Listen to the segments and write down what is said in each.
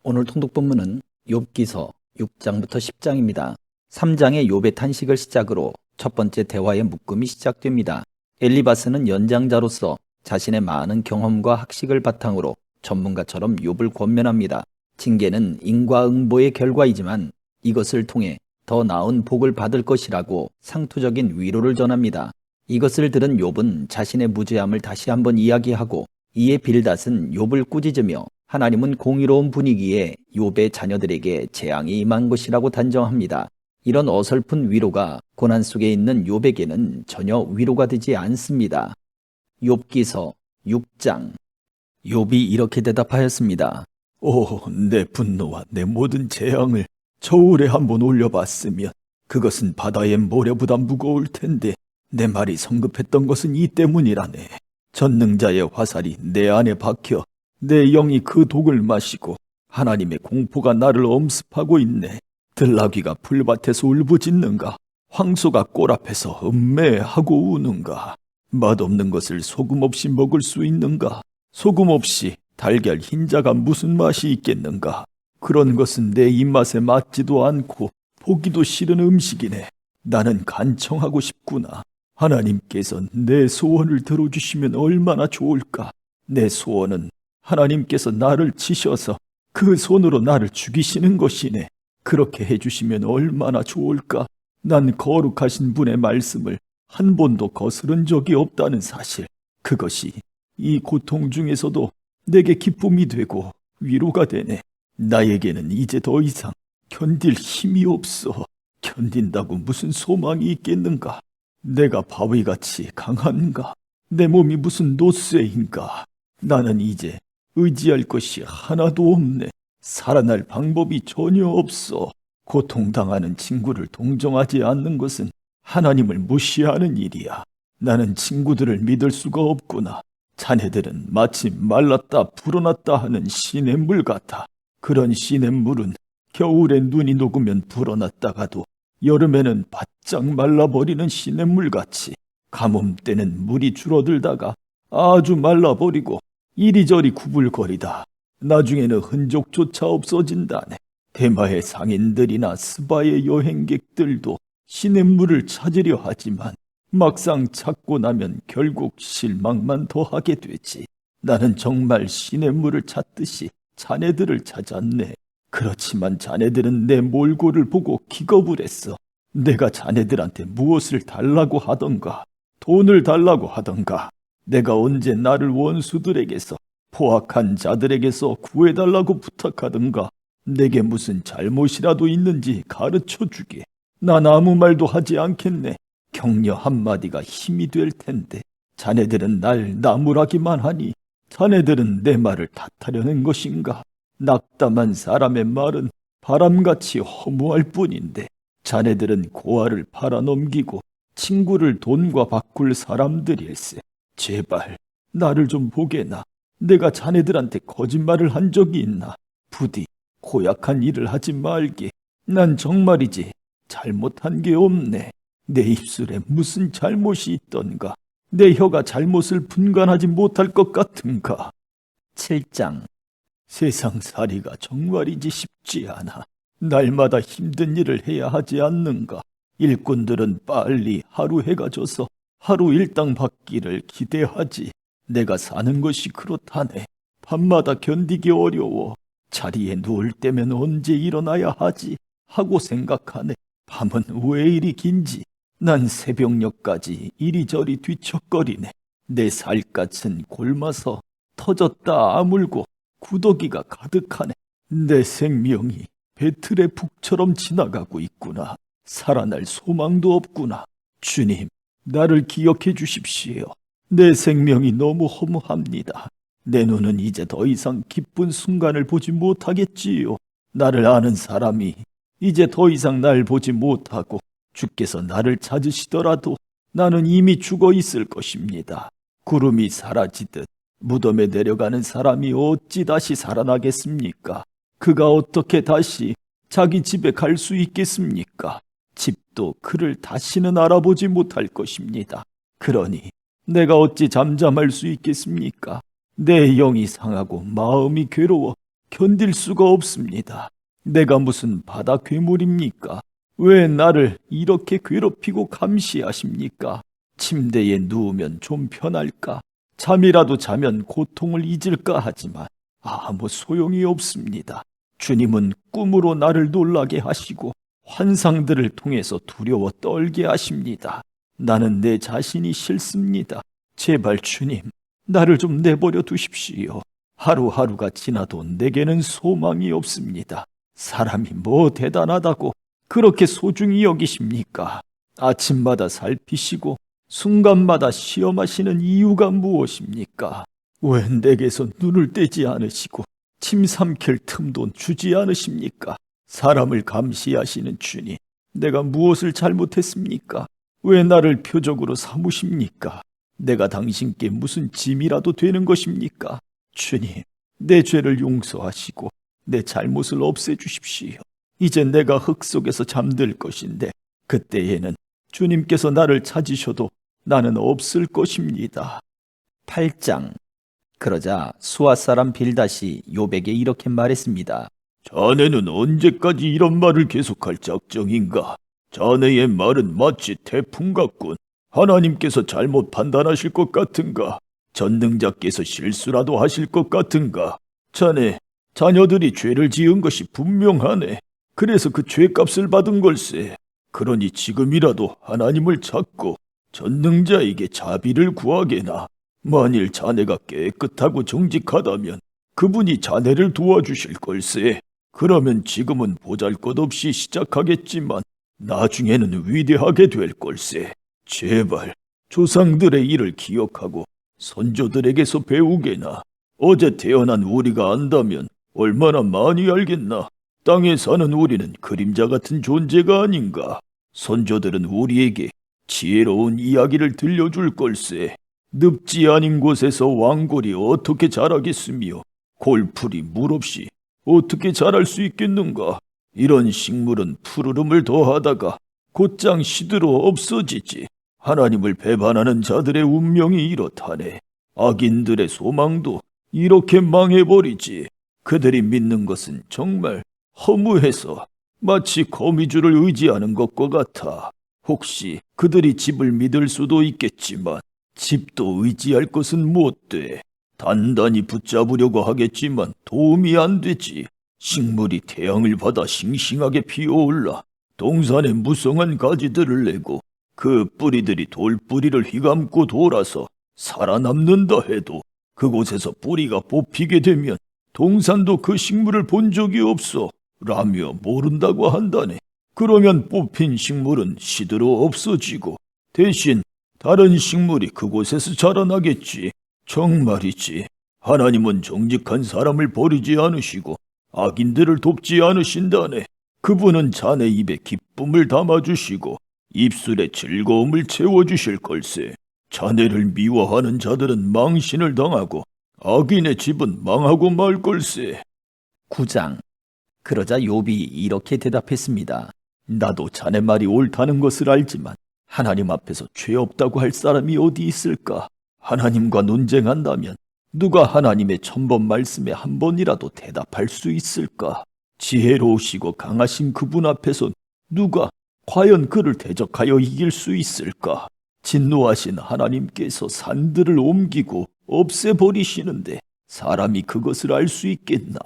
오늘 통독 본문은 욥기서 6장부터 10장입니다. 3장의 욥의 탄식을 시작으로 첫 번째 대화의 묶음이 시작됩니다. 엘리바스는 연장자로서 자신의 많은 경험과 학식을 바탕으로 전문가처럼 욥을 권면합니다. 징계는 인과응보의 결과이지만 이것을 통해 더 나은 복을 받을 것이라고 상투적인 위로를 전합니다. 이것을 들은 욥은 자신의 무죄함을 다시 한번 이야기하고 이에 빌닷은 욥을 꾸짖으며 하나님은 공의로운 분위기에 욥의 자녀들에게 재앙이 임한 것이라고 단정합니다. 이런 어설픈 위로가 고난 속에 있는 욥에게는 전혀 위로가 되지 않습니다. 욥기서 6장. 욥이 이렇게 대답하였습니다. 내 분노와 내 모든 재앙을 저울에 한번 올려봤으면 그것은 바다의 모래보다 무거울 텐데 내 말이 성급했던 것은 이 때문이라네. 전능자의 화살이 내 안에 박혀 내 영이 그 독을 마시고 하나님의 공포가 나를 엄습하고 있네. 들나귀가 풀밭에서 울부짖는가? 황소가 꼴 앞에서 음매하고 우는가? 맛없는 것을 소금 없이 먹을 수 있는가? 소금 없이 달걀 흰자가 무슨 맛이 있겠는가? 그런 것은 내 입맛에 맞지도 않고 보기도 싫은 음식이네. 나는 간청하고 싶구나. 하나님께서 내 소원을 들어주시면 얼마나 좋을까? 내 소원은 하나님께서 나를 치셔서 그 손으로 나를 죽이시는 것이네. 그렇게 해주시면 얼마나 좋을까? 난 거룩하신 분의 말씀을 한 번도 거스른 적이 없다는 사실. 그것이 이 고통 중에서도 내게 기쁨이 되고 위로가 되네. 나에게는 이제 더 이상 견딜 힘이 없어. 견딘다고 무슨 소망이 있겠는가? 내가 바위같이 강한가? 내 몸이 무슨 노쇠인가? 나는 이제 의지할 것이 하나도 없네. 살아날 방법이 전혀 없어. 고통당하는 친구를 동정하지 않는 것은 하나님을 무시하는 일이야. 나는 친구들을 믿을 수가 없구나. 자네들은 마치 말랐다 불어났다 하는 시냇물 같아. 그런 시냇물은 겨울에 눈이 녹으면 불어났다가도 여름에는 바짝 말라버리는 시냇물같이 가뭄 때는 물이 줄어들다가 아주 말라버리고 이리저리 구불거리다 나중에는 흔적조차 없어진다네. 대마의 상인들이나 스바의 여행객들도 시냇물을 찾으려 하지만 막상 찾고 나면 결국 실망만 더하게 되지. 나는 정말 시냇물을 찾듯이 자네들을 찾았네. 그렇지만 자네들은 내 몰골을 보고 기겁을 했어. 내가 자네들한테 무엇을 달라고 하던가, 돈을 달라고 하던가, 내가 언제 나를 원수들에게서, 포악한 자들에게서 구해달라고 부탁하던가, 내게 무슨 잘못이라도 있는지 가르쳐 주게. 난 아무 말도 하지 않겠네. 격려 한마디가 힘이 될 텐데, 자네들은 날 나무라기만 하니, 자네들은 내 말을 탓하려는 것인가? 낙담한 사람의 말은 바람같이 허무할 뿐인데 자네들은 고아를 팔아넘기고 친구를 돈과 바꿀 사람들일세. 제발 나를 좀 보게나. 내가 자네들한테 거짓말을 한 적이 있나? 부디 고약한 일을 하지 말게. 난 정말이지 잘못한 게 없네. 내 입술에 무슨 잘못이 있던가? 내 혀가 잘못을 분간하지 못할 것 같은가? 7장. 세상살이가 정말이지 쉽지 않아. 날마다 힘든 일을 해야 하지 않는가? 일꾼들은 빨리 하루 해가 져서 하루 일당 받기를 기대하지. 내가 사는 것이 그렇다네. 밤마다 견디기 어려워. 자리에 누울 때면 언제 일어나야 하지? 하고 생각하네. 밤은 왜 이리 긴지? 난 새벽녘까지 이리저리 뒤척거리네. 내 살갗은 골마서 터졌다 아물고 구더기가 가득하네. 내 생명이 배틀의 북처럼 지나가고 있구나. 살아날 소망도 없구나. 주님, 나를 기억해 주십시오. 내 생명이 너무 허무합니다. 내 눈은 이제 더 이상 기쁜 순간을 보지 못하겠지요. 나를 아는 사람이 이제 더 이상 날 보지 못하고 주께서 나를 찾으시더라도 나는 이미 죽어 있을 것입니다. 구름이 사라지듯 무덤에 내려가는 사람이 어찌 다시 살아나겠습니까? 그가 어떻게 다시 자기 집에 갈 수 있겠습니까? 집도 그를 다시는 알아보지 못할 것입니다. 그러니 내가 어찌 잠잠할 수 있겠습니까? 내 영이 상하고 마음이 괴로워 견딜 수가 없습니다. 내가 무슨 바다 괴물입니까? 왜 나를 이렇게 괴롭히고 감시하십니까? 침대에 누우면 좀 편할까? 잠이라도 자면 고통을 잊을까 하지만 아무 소용이 없습니다. 주님은 꿈으로 나를 놀라게 하시고 환상들을 통해서 두려워 떨게 하십니다. 나는 내 자신이 싫습니다. 제발 주님, 나를 좀 내버려 두십시오. 하루하루가 지나도 내게는 소망이 없습니다. 사람이 뭐 대단하다고 그렇게 소중히 여기십니까? 아침마다 살피시고 순간마다 시험하시는 이유가 무엇입니까? 왜 내게서 눈을 떼지 않으시고 침 삼킬 틈도 주지 않으십니까? 사람을 감시하시는 주님, 내가 무엇을 잘못했습니까? 왜 나를 표적으로 삼으십니까? 내가 당신께 무슨 짐이라도 되는 것입니까? 주님, 내 죄를 용서하시고 내 잘못을 없애주십시오. 이제 내가 흙 속에서 잠들 것인데 그때에는 주님께서 나를 찾으셔도 나는 없을 것입니다. 8장. 그러자 수아 사람 빌닷이 욥에게 이렇게 말했습니다. 자네는 언제까지 이런 말을 계속할 작정인가? 자네의 말은 마치 태풍 같군. 하나님께서 잘못 판단하실 것 같은가? 전능자께서 실수라도 하실 것 같은가? 자녀들이 죄를 지은 것이 분명하네. 그래서 그 죄값을 받은 걸세. 그러니 지금이라도 하나님을 찾고 전능자에게 자비를 구하게나. 만일 자네가 깨끗하고 정직하다면 그분이 자네를 도와주실 걸세. 그러면 지금은 보잘것없이 시작하겠지만 나중에는 위대하게 될 걸세. 제발 조상들의 일을 기억하고 선조들에게서 배우게나. 어제 태어난 우리가 안다면 얼마나 많이 알겠나. 땅에 사는 우리는 그림자 같은 존재가 아닌가. 선조들은 우리에게 지혜로운 이야기를 들려줄 걸세. 늪지 아닌 곳에서 왕골이 어떻게 자라겠으며 골풀이 물 없이 어떻게 자랄 수 있겠는가. 이런 식물은 푸르름을 더하다가 곧장 시들어 없어지지. 하나님을 배반하는 자들의 운명이 이렇다네. 악인들의 소망도 이렇게 망해버리지. 그들이 믿는 것은 정말 허무해서 마치 거미줄을 의지하는 것과 같아. 혹시 그들이 집을 믿을 수도 있겠지만 집도 의지할 것은 못 돼. 단단히 붙잡으려고 하겠지만 도움이 안 되지. 식물이 태양을 받아 싱싱하게 피어올라 동산에 무성한 가지들을 내고 그 뿌리들이 돌뿌리를 휘감고 돌아서 살아남는다 해도 그곳에서 뿌리가 뽑히게 되면 동산도 그 식물을 본 적이 없어 라며 모른다고 한다네. 그러면 뽑힌 식물은 시들어 없어지고 대신 다른 식물이 그곳에서 자라나겠지. 정말이지. 하나님은 정직한 사람을 버리지 않으시고 악인들을 돕지 않으신다네. 그분은 자네 입에 기쁨을 담아주시고 입술에 즐거움을 채워주실 걸세. 자네를 미워하는 자들은 망신을 당하고 악인의 집은 망하고 말 걸세. 9장. 그러자 욥이 이렇게 대답했습니다. 나도 자네 말이 옳다는 것을 알지만 하나님 앞에서 죄 없다고 할 사람이 어디 있을까? 하나님과 논쟁한다면 누가 하나님의 천번 말씀에 한 번이라도 대답할 수 있을까? 지혜로우시고 강하신 그분 앞에서 누가 과연 그를 대적하여 이길 수 있을까? 진노하신 하나님께서 산들을 옮기고 없애버리시는데 사람이 그것을 알 수 있겠나?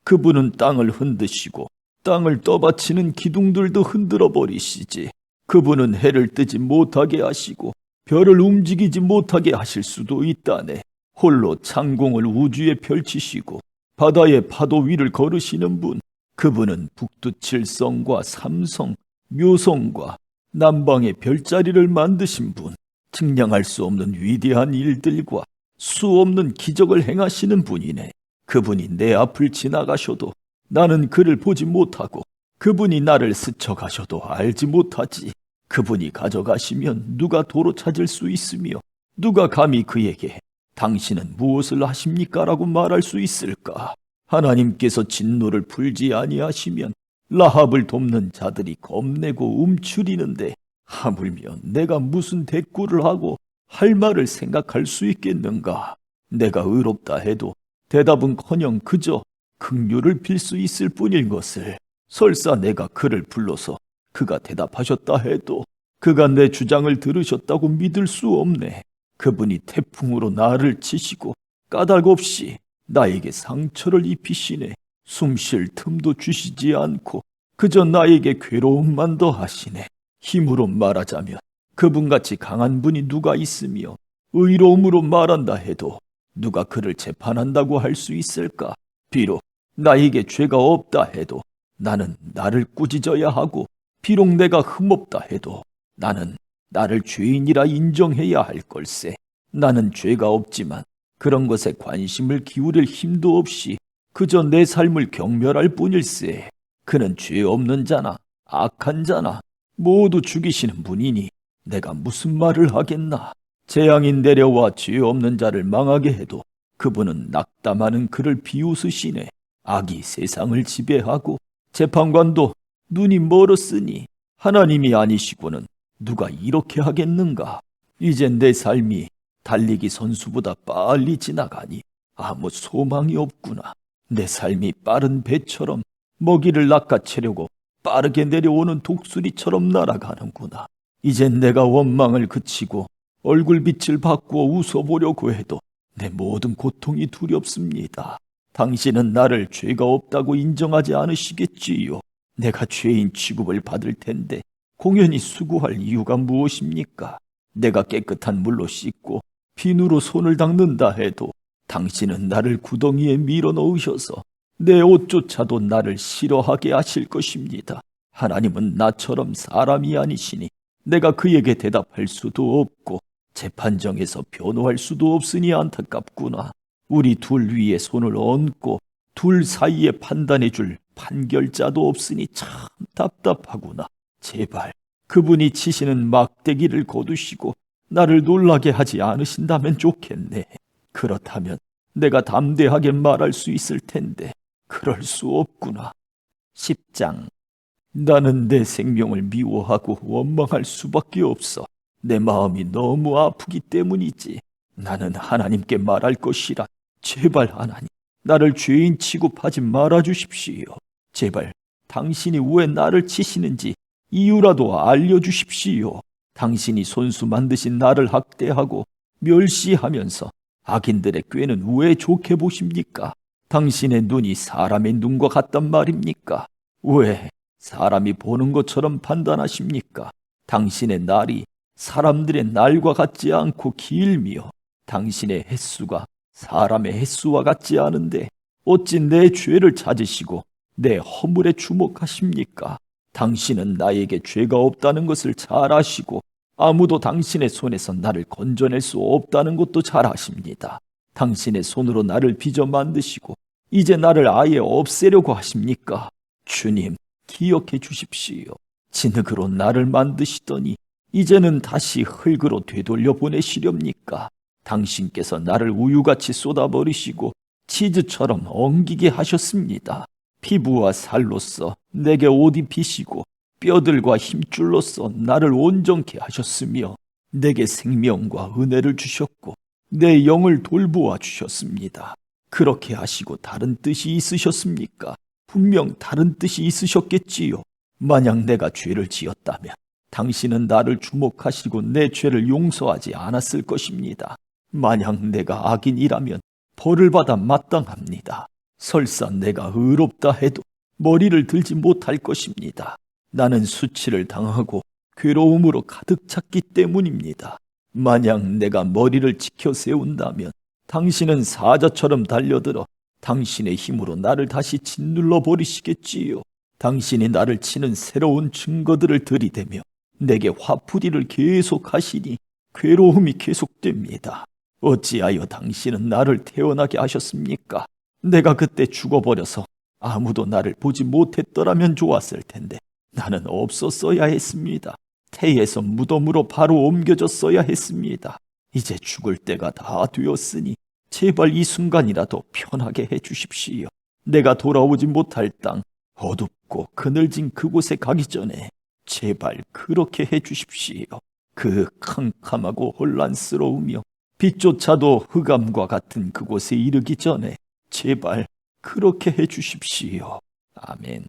그분은 땅을 흔드시고 땅을 떠받치는 기둥들도 흔들어 버리시지. 그분은 해를 뜨지 못하게 하시고 별을 움직이지 못하게 하실 수도 있다네. 홀로 창공을 우주에 펼치시고 바다의 파도 위를 걸으시는 분. 그분은 북두칠성과 삼성, 묘성과 남방의 별자리를 만드신 분. 측량할 수 없는 위대한 일들과 수 없는 기적을 행하시는 분이네. 그분이 내 앞을 지나가셔도 나는 그를 보지 못하고 그분이 나를 스쳐가셔도 알지 못하지. 그분이 가져가시면 누가 도로 찾을 수 있으며 누가 감히 그에게 당신은 무엇을 하십니까? 라고 말할 수 있을까? 하나님께서 진노를 풀지 아니하시면 라합을 돕는 자들이 겁내고 움츠리는데 하물며 내가 무슨 대꾸를 하고 할 말을 생각할 수 있겠는가? 내가 의롭다 해도 대답은커녕 그저 긍휼을 빌 수 있을 뿐인 것을 설사 내가 그를 불러서 그가 대답하셨다 해도 그가 내 주장을 들으셨다고 믿을 수 없네. 그분이 태풍으로 나를 치시고 까닭없이 나에게 상처를 입히시네. 숨 쉴 틈도 주시지 않고 그저 나에게 괴로움만 더하시네. 힘으로 말하자면 그분같이 강한 분이 누가 있으며 의로움으로 말한다 해도 누가 그를 재판한다고 할 수 있을까? 비록 나에게 죄가 없다 해도 나는 나를 꾸짖어야 하고 비록 내가 흠없다 해도 나는 나를 죄인이라 인정해야 할 걸세. 나는 죄가 없지만 그런 것에 관심을 기울일 힘도 없이 그저 내 삶을 경멸할 뿐일세. 그는 죄 없는 자나 악한 자나 모두 죽이시는 분이니 내가 무슨 말을 하겠나. 재앙이 내려와 죄 없는 자를 망하게 해도 그분은 낙담하는 그를 비웃으시네. 악이 세상을 지배하고 재판관도 눈이 멀었으니 하나님이 아니시고는 누가 이렇게 하겠는가. 이젠 내 삶이 달리기 선수보다 빨리 지나가니 아무 소망이 없구나. 내 삶이 빠른 배처럼 먹이를 낚아채려고 빠르게 내려오는 독수리처럼 날아가는구나. 이젠 내가 원망을 그치고 얼굴빛을 바꾸어 웃어보려고 해도 내 모든 고통이 두렵습니다. 당신은 나를 죄가 없다고 인정하지 않으시겠지요. 내가 죄인 취급을 받을 텐데 공연히 수고할 이유가 무엇입니까? 내가 깨끗한 물로 씻고 비누로 손을 닦는다 해도 당신은 나를 구덩이에 밀어넣으셔서 내 옷조차도 나를 싫어하게 하실 것입니다. 하나님은 나처럼 사람이 아니시니 내가 그에게 대답할 수도 없고 재판정에서 변호할 수도 없으니 안타깝구나. 우리 둘 위에 손을 얹고 둘 사이에 판단해 줄 판결자도 없으니 참 답답하구나. 제발 그분이 치시는 막대기를 거두시고 나를 놀라게 하지 않으신다면 좋겠네. 그렇다면 내가 담대하게 말할 수 있을 텐데 그럴 수 없구나. 10장. 나는 내 생명을 미워하고 원망할 수밖에 없어. 내 마음이 너무 아프기 때문이지. 나는 하나님께 말할 것이라. 제발 하나님, 나를 죄인 취급하지 말아 주십시오. 제발 당신이 왜 나를 치시는지 이유라도 알려주십시오. 당신이 손수 만드신 나를 학대하고 멸시하면서 악인들의 꾀는 왜 좋게 보십니까? 당신의 눈이 사람의 눈과 같단 말입니까? 왜 사람이 보는 것처럼 판단하십니까? 당신의 날이 사람들의 날과 같지 않고 길며 당신의 횟수가 사람의 횟수와 같지 않은데 어찌 내 죄를 찾으시고 내 허물에 주목하십니까? 당신은 나에게 죄가 없다는 것을 잘 아시고 아무도 당신의 손에서 나를 건져낼 수 없다는 것도 잘 아십니다. 당신의 손으로 나를 빚어 만드시고 이제 나를 아예 없애려고 하십니까? 주님, 기억해 주십시오. 진흙으로 나를 만드시더니 이제는 다시 흙으로 되돌려 보내시렵니까? 당신께서 나를 우유같이 쏟아버리시고 치즈처럼 엉기게 하셨습니다. 피부와 살로써 내게 옷 입히시고 뼈들과 힘줄로써 나를 온전케 하셨으며 내게 생명과 은혜를 주셨고 내 영을 돌보아 주셨습니다. 그렇게 하시고 다른 뜻이 있으셨습니까? 분명 다른 뜻이 있으셨겠지요. 만약 내가 죄를 지었다면 당신은 나를 주목하시고 내 죄를 용서하지 않았을 것입니다. 만약 내가 악인이라면 벌을 받아 마땅합니다. 설사 내가 의롭다 해도 머리를 들지 못할 것입니다. 나는 수치를 당하고 괴로움으로 가득 찼기 때문입니다. 만약 내가 머리를 지켜 세운다면 당신은 사자처럼 달려들어 당신의 힘으로 나를 다시 짓눌러 버리시겠지요. 당신이 나를 치는 새로운 증거들을 들이대며 내게 화풀이를 계속하시니 괴로움이 계속됩니다. 어찌하여 당신은 나를 태어나게 하셨습니까? 내가 그때 죽어버려서 아무도 나를 보지 못했더라면 좋았을 텐데 나는 없었어야 했습니다. 태에서 무덤으로 바로 옮겨졌어야 했습니다. 이제 죽을 때가 다 되었으니 제발 이 순간이라도 편하게 해주십시오. 내가 돌아오지 못할 땅, 어둡고 그늘진 그곳에 가기 전에 제발 그렇게 해주십시오. 그 캄캄하고 혼란스러우며 빛조차도 흑암과 같은 그곳에 이르기 전에 제발 그렇게 해 주십시오. 아멘.